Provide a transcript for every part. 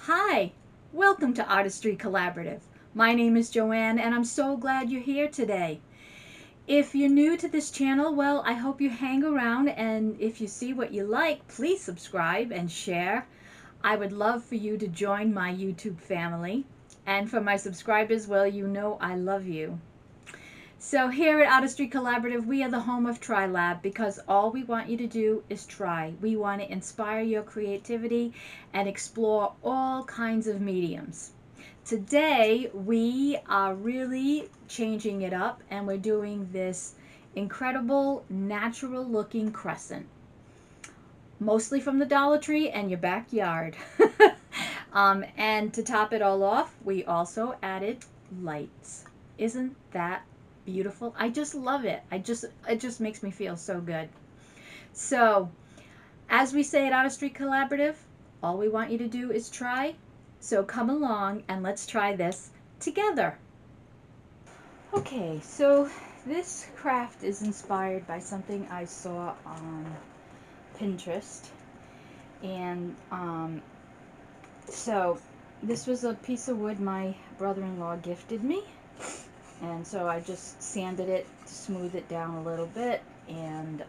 Hi, welcome to Artistry Collaborative. My name is JoAnn and I'm so glad you're here today. If you're new to this channel, well, I hope you hang around, and if you see what you like, please subscribe and share. I would love for you to join my YouTube family. And for my subscribers, well, you know I love you. So here at Artistry Collaborative, we are the home of Try Lab because all we want you to do is try. We want to inspire your creativity and explore all kinds of mediums. Today, we are really changing it up and we're doing this incredible natural looking crescent, mostly from the Dollar Tree and your backyard. And to top it all off, we also added lights. Isn't that beautiful? I just love it. It just makes me feel so good. So, as we say at Artistry Collaborative, all we want you to do is try. So come along and let's try this together. Okay, so this craft is inspired by something I saw on Pinterest. And so this was a piece of wood my brother-in-law gifted me. And so I just sanded it to smooth it down a little bit. And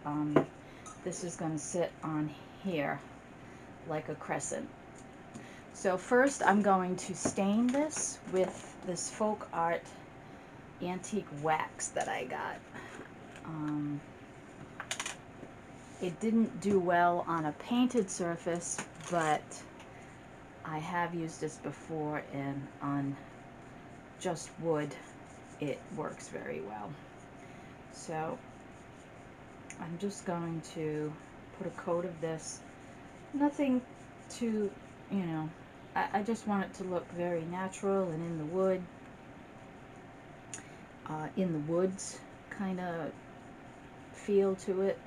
this is going to sit on here like a crescent. So first I'm going to stain this with this folk art antique wax that I got. It didn't do well on a painted surface, but I have used this before, and on just wood it works very well. So I'm just going to put a coat of this. Nothing too, I just want it to look very natural and in the wood, in the woods kind of feel to it.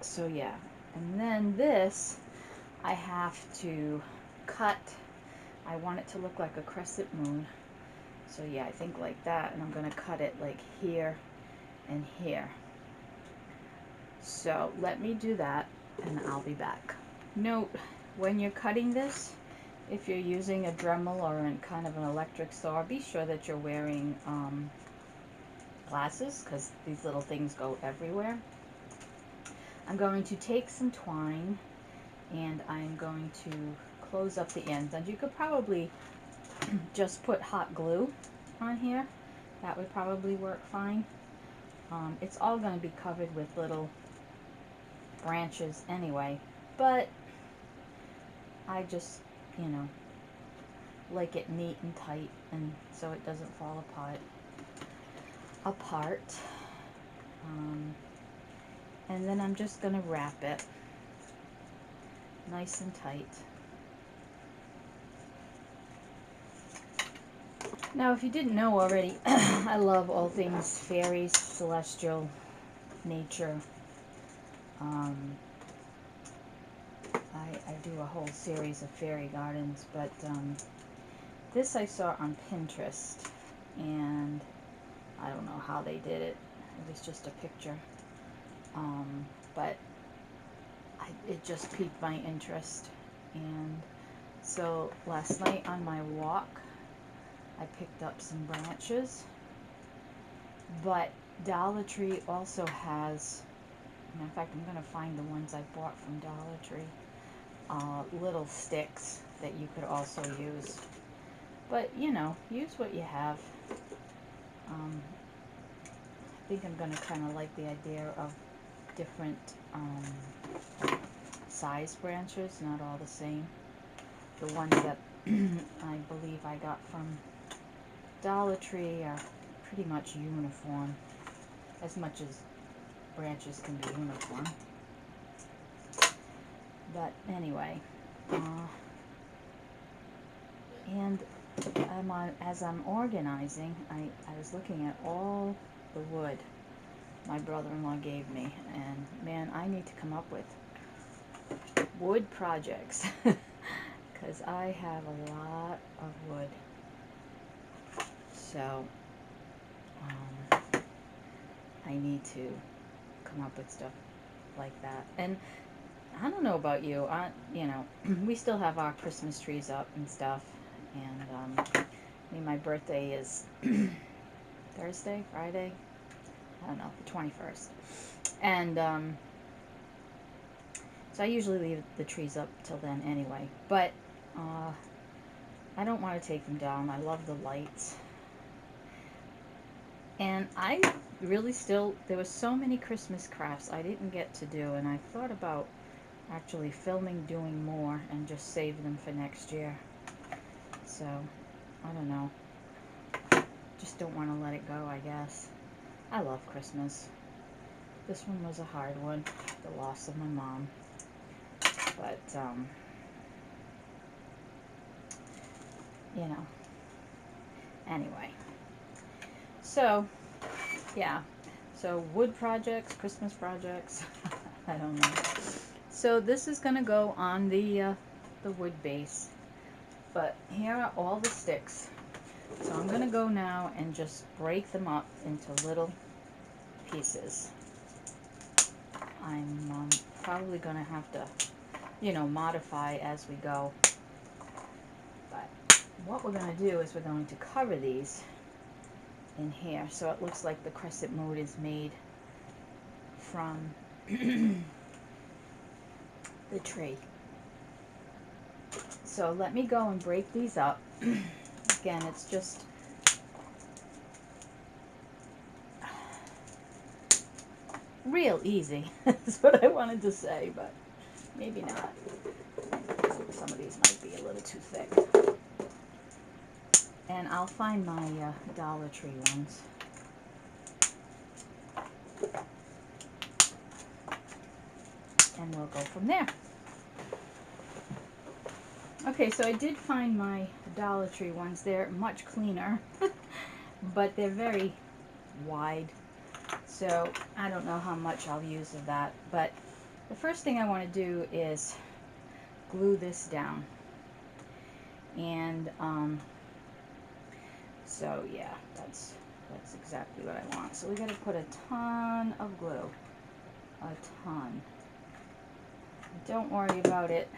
So yeah, and then this I have to cut. I want it to look like a crescent moon. So yeah, I think like that, and I'm going to cut it like here and here. So let me do that and I'll be back. Note, when you're cutting this, if you're using a Dremel or in kind of an electric saw, be sure that you're wearing glasses, because these little things go everywhere. I'm going to take some twine and I'm going to close up the ends. And you could probably just put hot glue on here. That would probably work fine. It's all going to be covered with little branches anyway, but I just, like it neat and tight, and so it doesn't fall apart. And then I'm just going to wrap it nice and tight. Now, if you didn't know already, I love all things fairies, celestial, nature. I do a whole series of fairy gardens, but this I saw on Pinterest, and I don't know how they did it. It was just a picture. But it just piqued my interest. And so last night on my walk, I picked up some branches. But Dollar Tree also has, in fact, I'm going to find the ones I bought from Dollar Tree, little sticks that you could also use. But, use what you have. I think I'm going to kind of like the idea of different size branches, not all the same. The ones that I believe I got from Dollar Tree are pretty much uniform, as much as branches can be uniform. But anyway, and as I'm organizing, I was looking at all the wood my brother-in-law gave me, and man, I need to come up with wood projects because I have a lot of wood. So I need to come up with stuff like that. And I don't know about you. You know, we still have our Christmas trees up and stuff. And I mean, my birthday is Thursday, Friday. I don't know, the 21st. And so I usually leave the trees up till then anyway. But I don't want to take them down. I love the lights. And I really still, there were so many Christmas crafts I didn't get to do, and I thought about actually filming doing more and just save them for next year. So, I don't know. Just don't want to let it go, I guess. I love Christmas. This one was a hard one, the loss of my mom. But, you know, anyway. So, yeah. So, wood projects, Christmas projects, I don't know. So, this is going to go on the wood base. But here are all the sticks. So, I'm going to go now and just break them up into little pieces. I'm probably going to have to, you know, modify as we go. But what we're going to do is we're going to cover these in here so it looks like the crescent moon is made from the tree. So let me go and break these up. Again, it's just real easy. That's what I wanted to say, but maybe not. Some of these might be a little too thick. And I'll find my Dollar Tree ones. And we'll go from there. Okay, so I did find my Dollar Tree ones. They're much cleaner, but they're very wide. So I don't know how much I'll use of that. But the first thing I want to do is glue this down. And so yeah, that's exactly what I want. So we got to put a ton of glue. A ton. Don't worry about it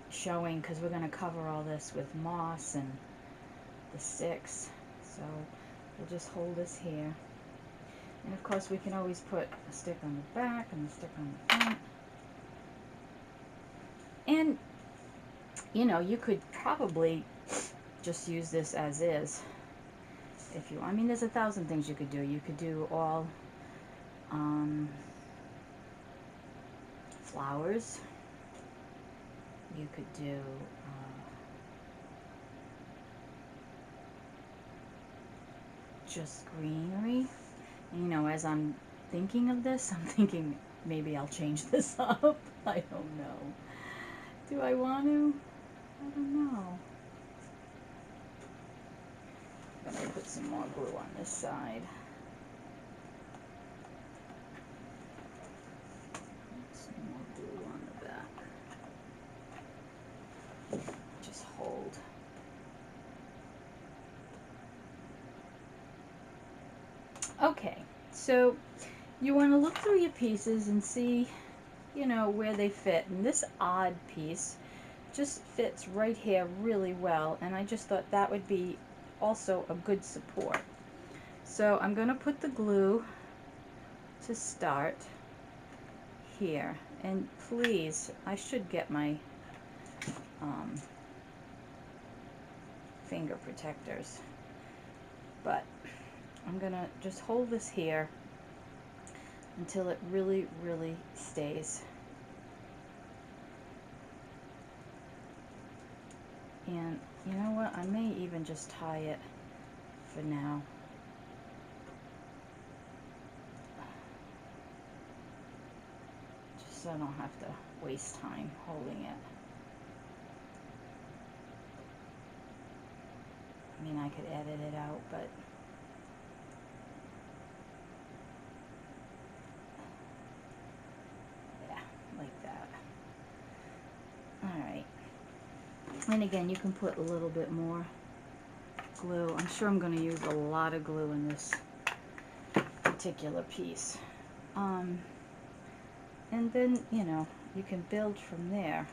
showing, because we're going to cover all this with moss and the sticks. So we'll just hold this here. And of course we can always put a stick on the back and a stick on the front. And you know, you could probably just use this as is. If you, I mean, there's 1,000 things you could do. You could do all flowers. You could do just greenery. And, you know, as I'm thinking of this, I'm thinking maybe I'll change this up. I don't know. Do I want to? I don't know. I'm going to put some more glue on this side. Some more glue on the back. Just hold. Okay, so you want to look through your pieces and see, you know, where they fit. And this odd piece just fits right here really well, and I just thought that would be also a good support. So I'm going to put the glue to start here, and please, I should get my finger protectors, but I'm going to just hold this here until it really, really stays. And you know what? I may even just tie it for now. Just so I don't have to waste time holding it. I mean, I could edit it out, but yeah, like that. Alright. And again, you can put a little bit more glue. I'm sure I'm going to use a lot of glue in this particular piece. And then, you know, you can build from there.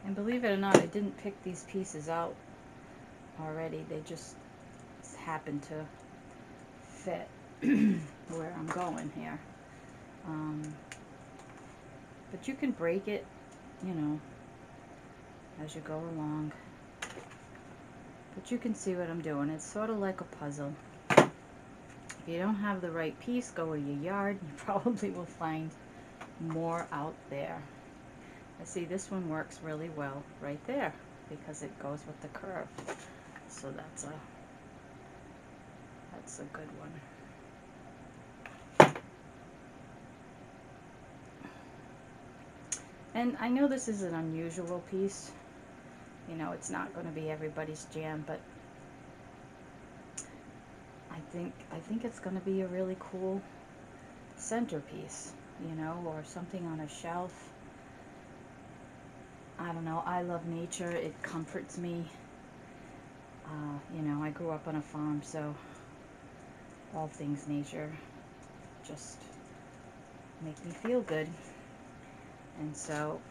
And believe it or not, I didn't pick these pieces out already. They just happen to fit where I'm going here. But you can break it, you know, as you go along. But you can see what I'm doing. It's sort of like a puzzle. If you don't have the right piece, go to your yard. You probably will find more out there. I see this one works really well right there because it goes with the curve. So that's a good one. And I know this is an unusual piece. You know, it's not going to be everybody's jam, but I think it's going to be a really cool centerpiece, you know, or something on a shelf. I don't know. I love nature. It comforts me. You know, I grew up on a farm, so all things nature just make me feel good. And so,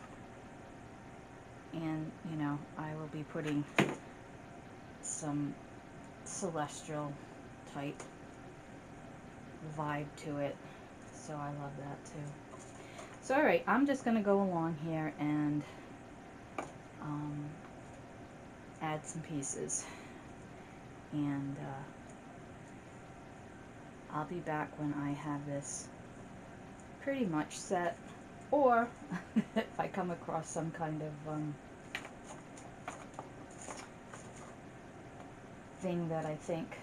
and you know, I will be putting some celestial type vibe to it. So I love that too. So alright, I'm just going to go along here and add some pieces. And I'll be back when I have this pretty much set. Or if I come across some kind of thing that I think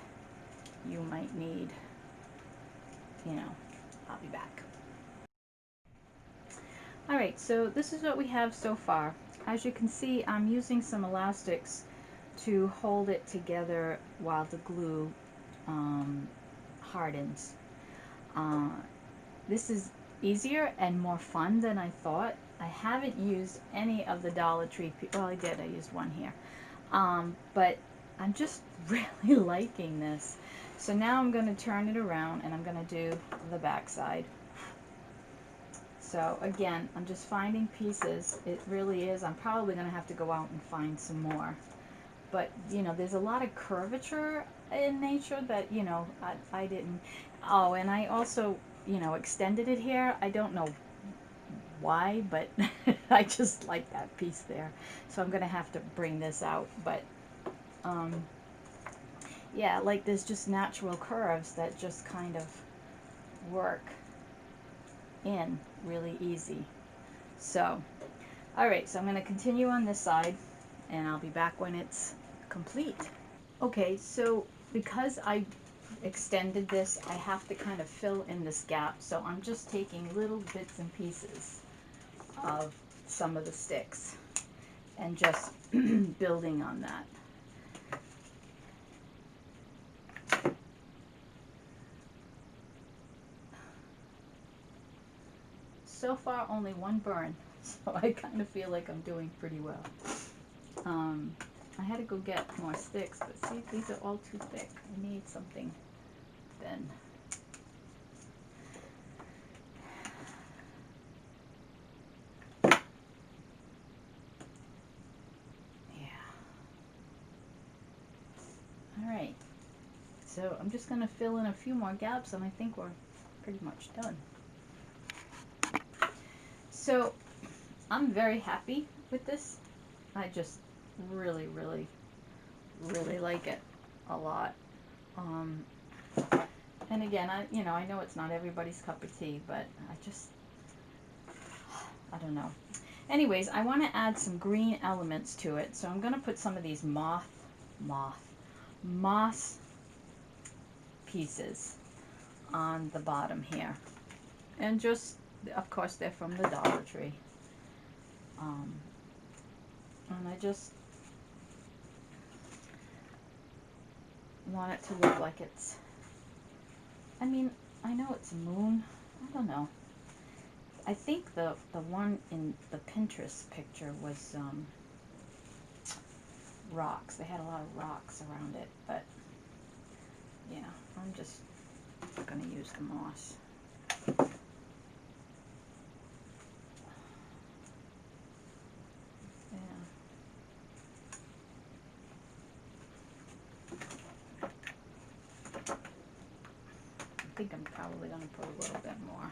you might need, you know, I'll be back. Alright, so this is what we have so far. As you can see, I'm using some elastics to hold it together while the glue hardens. This is easier and more fun than I thought. I haven't used any of the Dollar Tree, well I did, I used one here. But I'm just really liking this. So now I'm going to turn it around and I'm going to do the back side. So again, I'm just finding pieces. It really is. I'm probably going to have to go out and find some more. But, you know, there's a lot of curvature in nature that, you know, I didn't. Oh, and I also, you know, extended it here. I don't know why, but I just like that piece there. So I'm going to have to bring this out. But, yeah, like there's just natural curves that just kind of work in really easy. So, alright, so I'm going to continue on this side and I'll be back when it's complete. Okay, so because I extended this, I have to kind of fill in this gap, so I'm just taking little bits and pieces of some of the sticks and just building on that. So far only one burn, so I kind of feel like I'm doing pretty well. I had to go get more sticks, but see, these are all too thick. I need something thin. Yeah. Alright, so I'm just going to fill in a few more gaps and I think we're pretty much done. So I'm very happy with this. I just really, really, really like it a lot. And again, I know it's not everybody's cup of tea, but I don't know. Anyways, I want to add some green elements to it, so I'm going to put some of these moss pieces on the bottom here. And just, of course, they're from the Dollar Tree. And I just want it to look like it's, I mean, I know it's a moon. I don't know. I think the one in the Pinterest picture was rocks. They had a lot of rocks around it, but yeah, I'm just going to use the moss. Yeah. I think I'm probably going to put a little bit more.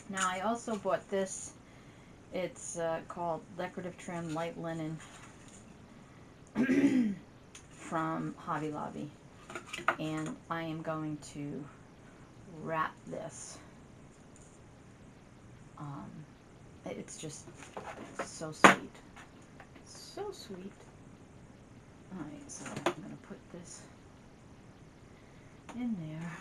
Now I also bought this. It's called Decorative Trim Light Linen from Hobby Lobby. And I am going to wrap this. It's just so sweet. So sweet. Alright, so I'm going to put this in there.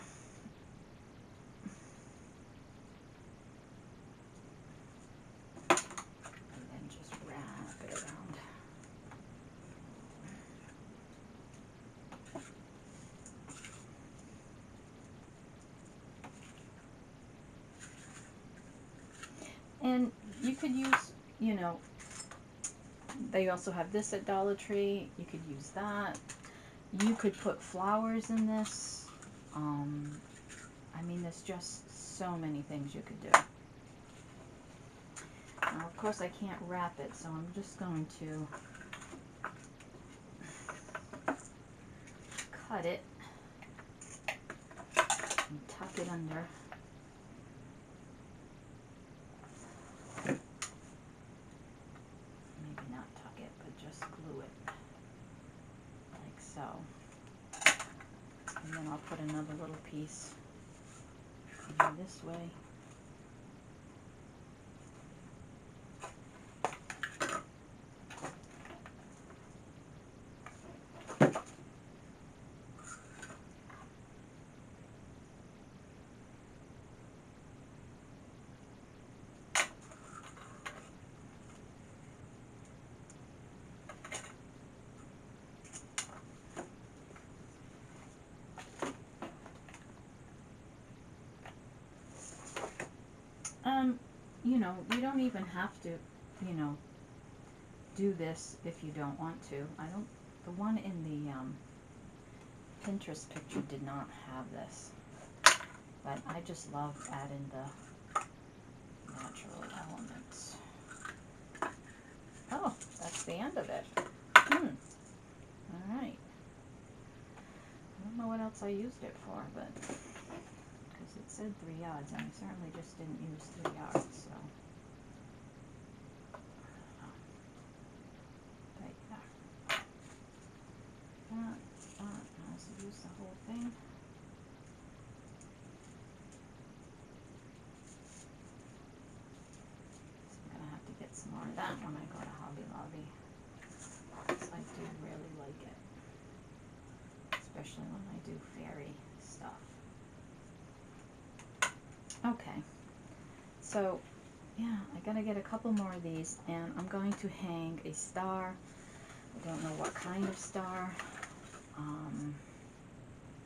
And you could use, you know, they also have this at Dollar Tree. You could use that. You could put flowers in this. I mean, there's just so many things you could do. Now, of course, I can't wrap it, so I'm just going to cut it and tuck it under. Maybe not tuck it, but just glue it like so. And then I'll put another little piece this way. You know, you don't even have to, you know, do this if you don't want to. The one in the Pinterest picture did not have this, but I just love adding the natural elements. Oh, that's the end of it. Alright. I don't know what else I used it for, but because it said 3 yards, and I certainly just didn't use 3 yards, so. Right there. I also use the whole thing. So I'm going to have to get some more of that when I go to Hobby Lobby, because I do really like it, especially when I do fairy stuff. Okay, so yeah, I gotta get a couple more of these, and I'm going to hang a star. I don't know what kind of star.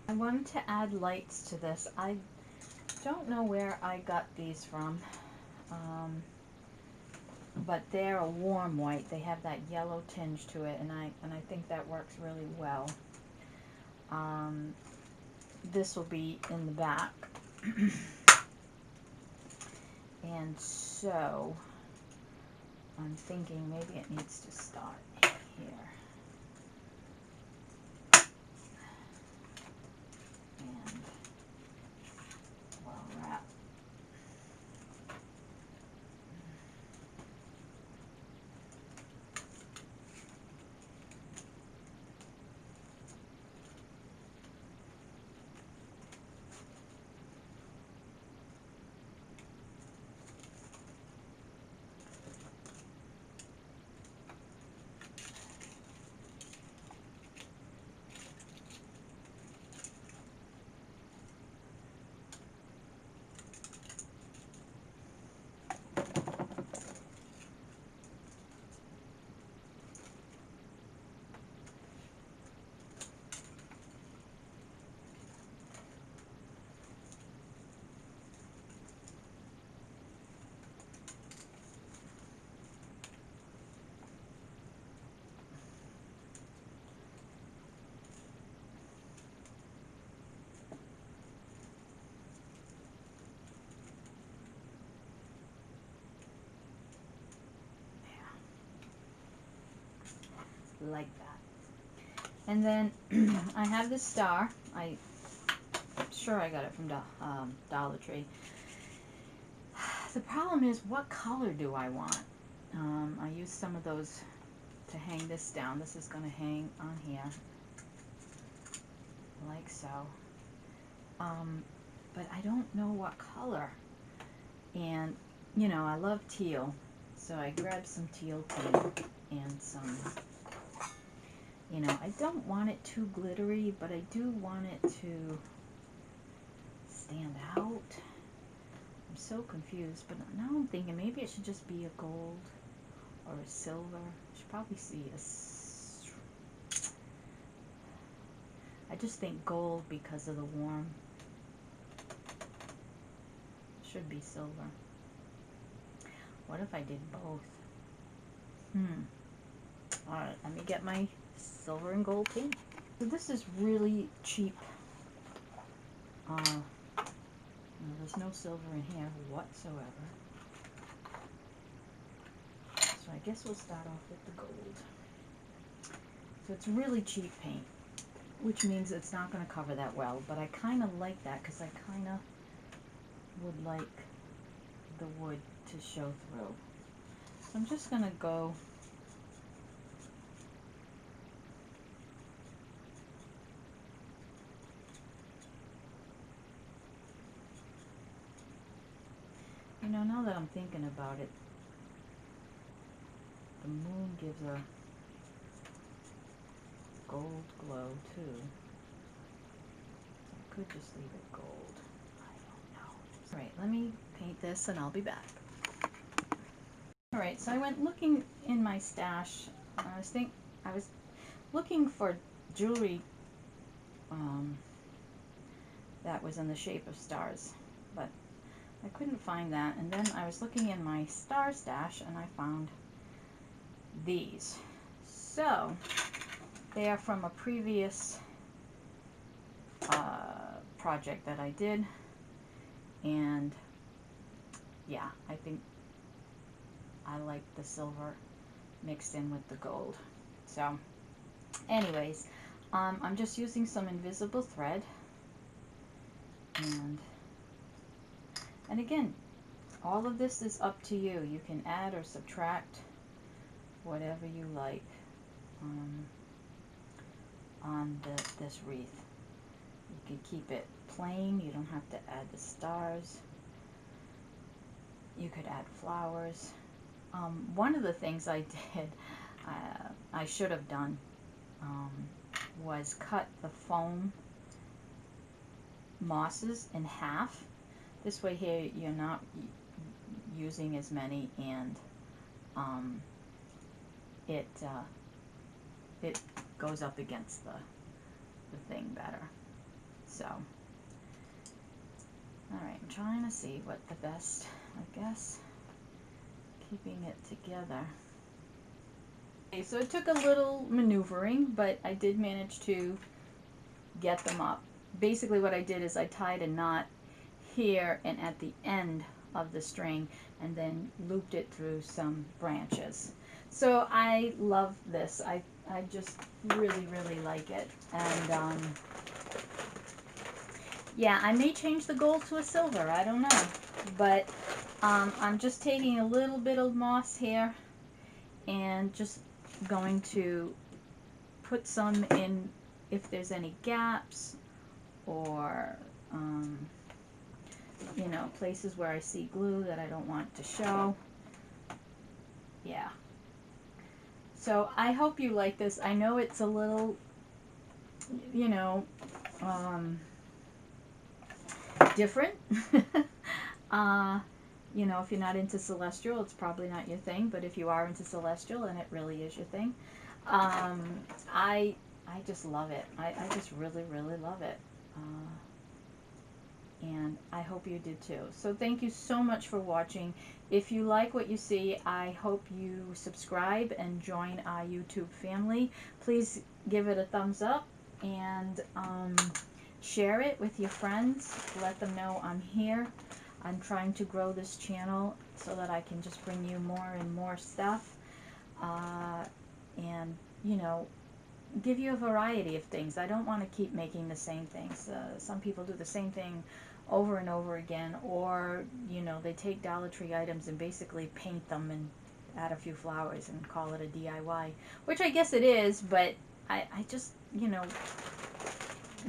I wanted to add lights to this. I don't know where I got these from, but they're a warm white. They have that yellow tinge to it, and I think that works really well. This will be in the back. And so I'm thinking maybe it needs to start here. And we'll wrap. like that. And then I have this star. I'm sure I got it from Dollar Tree. The problem is, what color do I want? I used some of those to hang this down. This is going to hang on here, like so. But I don't know what color. And, you know, I love teal. So I grabbed some teal paint and some, you know, I don't want it too glittery, but I do want it to stand out. I'm so confused, but now I'm thinking maybe it should just be a gold or a silver. I should probably see I just think gold because of the warm. Should be silver. What if I did both? Alright, let me get my silver and gold paint. So this is really cheap. There's no silver in here whatsoever. So I guess we'll start off with the gold. So it's really cheap paint, which means it's not going to cover that well, but I kind of like that because I kind of would like the wood to show through. So I'm just going to go you know, now that I'm thinking about it, the moon gives a gold glow too. I could just leave it gold. I don't know. Alright, let me paint this and I'll be back. Alright, so I went looking in my stash. I was looking for jewelry that was in the shape of stars, but I couldn't find that. And then I was looking in my star stash and I found these. So they are from a previous project that I did, and yeah, I think I like the silver mixed in with the gold. So anyways, I'm just using some invisible thread, and again, all of this is up to you. You can add or subtract whatever you like on this wreath. You can keep it plain. You don't have to add the stars. You could add flowers. One of the things I did, I should have done, was cut the foam mosses in half. This way here you're not using as many, and it goes up against the thing better. So, alright, I'm trying to see what the best, I guess, keeping it together. Okay, so it took a little maneuvering, but I did manage to get them up. Basically what I did is I tied a knot here and at the end of the string and then looped it through some branches. So I love this. I just really, really like it. And yeah, I may change the gold to a silver. I don't know. But I'm just taking a little bit of moss here and just going to put some in if there's any gaps, or you know, places where I see glue that I don't want to show. Yeah. So I hope you like this. I know it's a little, you know, different. You know, if you're not into Celestial, it's probably not your thing. But if you are into Celestial, and it really is your thing, I just love it. I just really, really love it. And I hope you did too. So thank you so much for watching. If you like what you see, I hope you subscribe and join our YouTube family. Please give it a thumbs up and share it with your friends. Let them know I'm here. I'm trying to grow this channel so that I can just bring you more and more stuff. And you know, give you a variety of things. I don't want to keep making the same things. Some people do the same thing over and over again, or they take Dollar Tree items and basically paint them and add a few flowers and call it a DIY, which I guess it is, but I just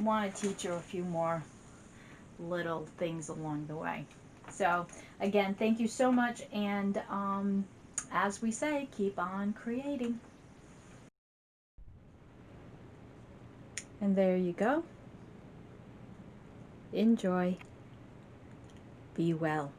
want to teach you a few more little things along the way. So again, thank you so much, and as we say, keep on creating. And there you go. Enjoy. Be well.